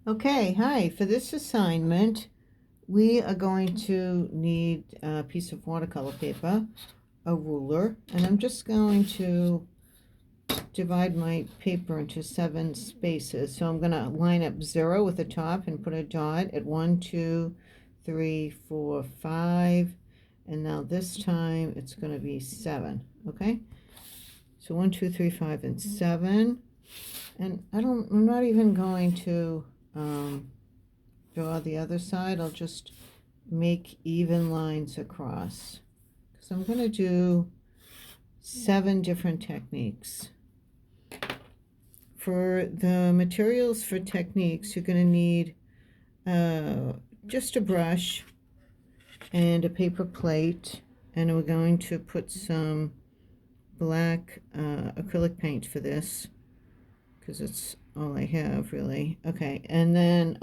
Okay, hi. For this assignment, we are going to need a piece of watercolor paper, a ruler, and I'm just going to divide my paper into 7 spaces. So I'm going to line up 0 with the top and put a dot at 1, 2, 3, 4, 5, and now this time it's going to be 7, okay? So 1, 2, 3, 5, and 7, and I'm not even going to draw the other side. I'll just make even lines across because I'm going to do 7 different techniques. For the materials for techniques, you're going to need just a brush and a paper plate, and we're going to put some black acrylic paint for this because it's all I have really. Okay, and then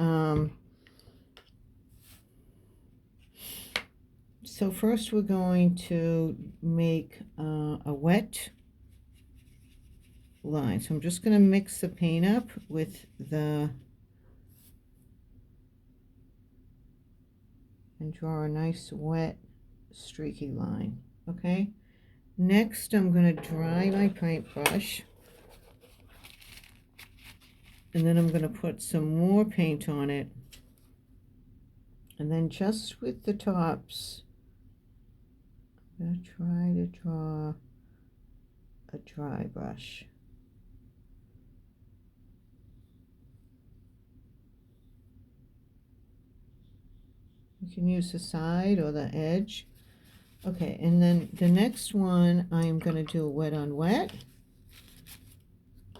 so first we're going to make a wet line. So I'm just going to mix the paint up with and draw a nice wet streaky line. Okay, next I'm going to dry my paintbrush, and then I'm going to put some more paint on it, and then just with the tops I'm going to try to draw a dry brush. You can use the side or the edge. Okay, and then the next one I'm going to do a wet on wet.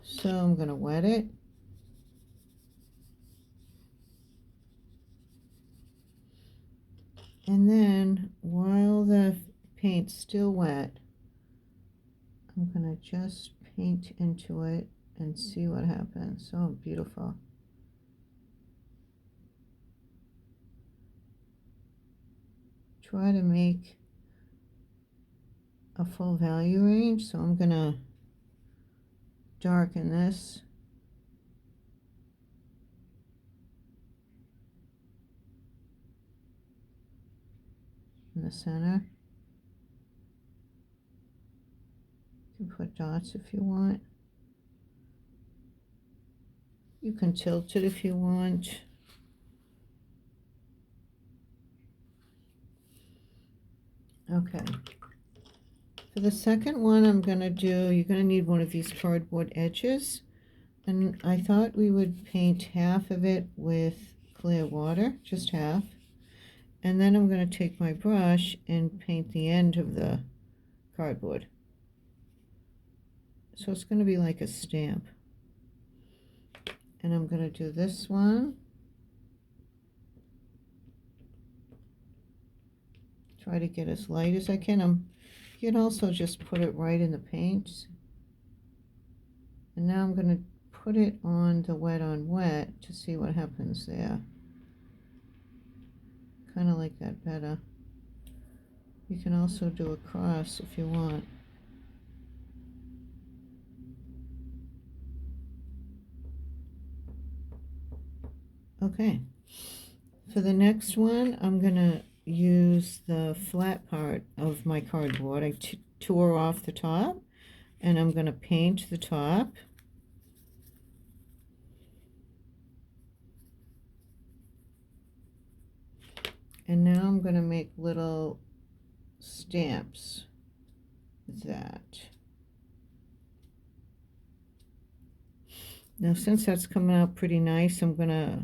So I'm going to wet it. And then while the paint's still wet, I'm going to just paint into it and see what happens. Oh, beautiful. Try to make a full value range, so I'm going to darken this. In the center. You can put dots if you want. You can tilt it if you want. Okay. For the second one I'm going to do, you're going to need one of these cardboard edges. And I thought we would paint half of it with clear water, just half. And then I'm going to take my brush and paint the end of the cardboard. So it's going to be like a stamp. And I'm going to do this one. Try to get as light as I can. You can also just put it right in the paint. And now I'm going to put it on the wet on wet to see what happens there. Kind of like that better. You can also do a cross if you want. Okay. For the next one, I'm going to use the flat part of my cardboard. I tore off the top, and I'm going to paint the top. And now I'm going to make little stamps with that. Now, since that's coming out pretty nice, I'm going to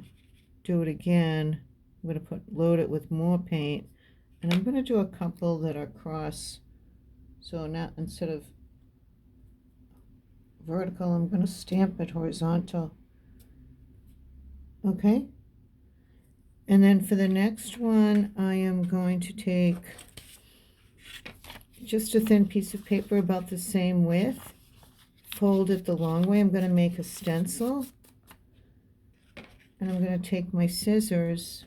do it again. I'm going to load it with more paint, and I'm going to do a couple that are cross. So now instead of vertical, I'm going to stamp it horizontal. Okay. And then for the next one, I am going to take just a thin piece of paper about the same width, fold it the long way. I'm going to make a stencil, and I'm going to take my scissors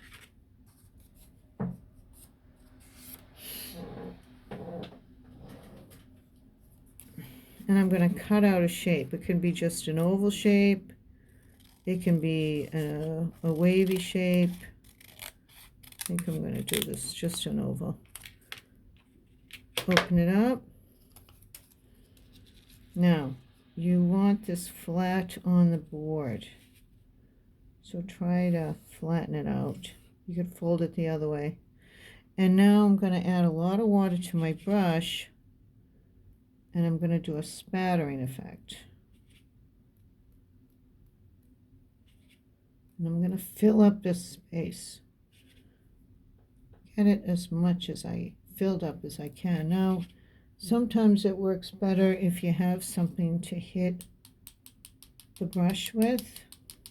and I'm going to cut out a shape. It can be just an oval shape, It can be a wavy shape. I think I'm going to do this just an oval. Open it up. Now, you want this flat on the board. So try to flatten it out. You could fold it the other way. And now I'm going to add a lot of water to my brush. And I'm going to do a spattering effect. And I'm going to fill up this space. Get it as much as I filled up as I can. Now, sometimes it works better if you have something to hit the brush with,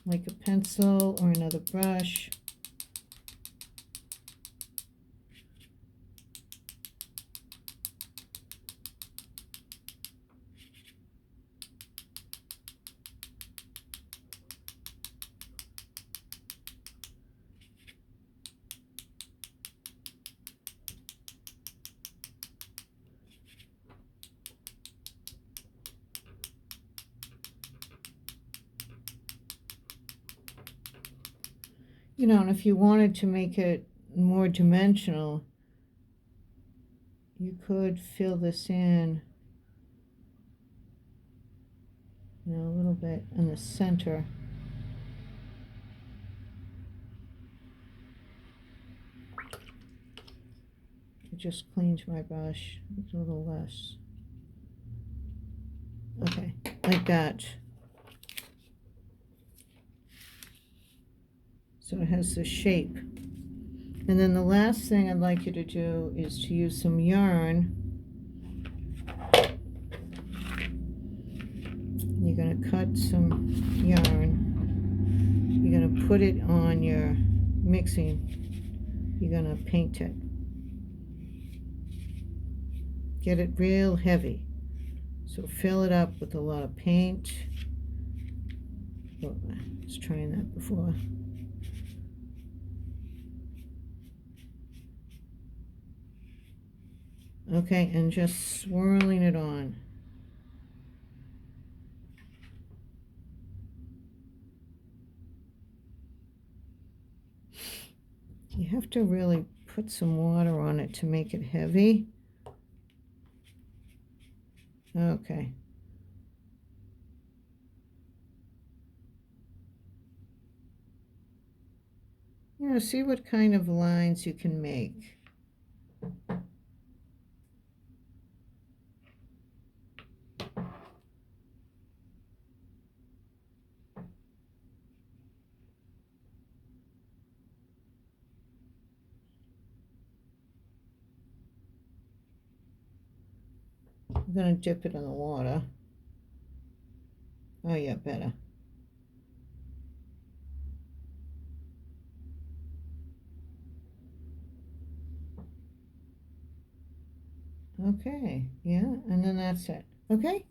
like a pencil or another brush. You know, and if you wanted to make it more dimensional, you could fill this in, you know, a little bit in the center. I just cleaned my brush. It's a little less. Okay, like that. So it has this shape. And then the last thing I'd like you to do is to use some yarn. You're going to cut some yarn. You're going to put it on your mixing. You're going to paint it. Get it real heavy. So fill it up with a lot of paint. Oh, I was trying that before. Okay, and just swirling it on. You have to really put some water on it to make it heavy. Okay. You know, see what kind of lines you can make. I'm going to dip it in the water. Oh yeah, better. Okay, yeah, and then that's it. Okay,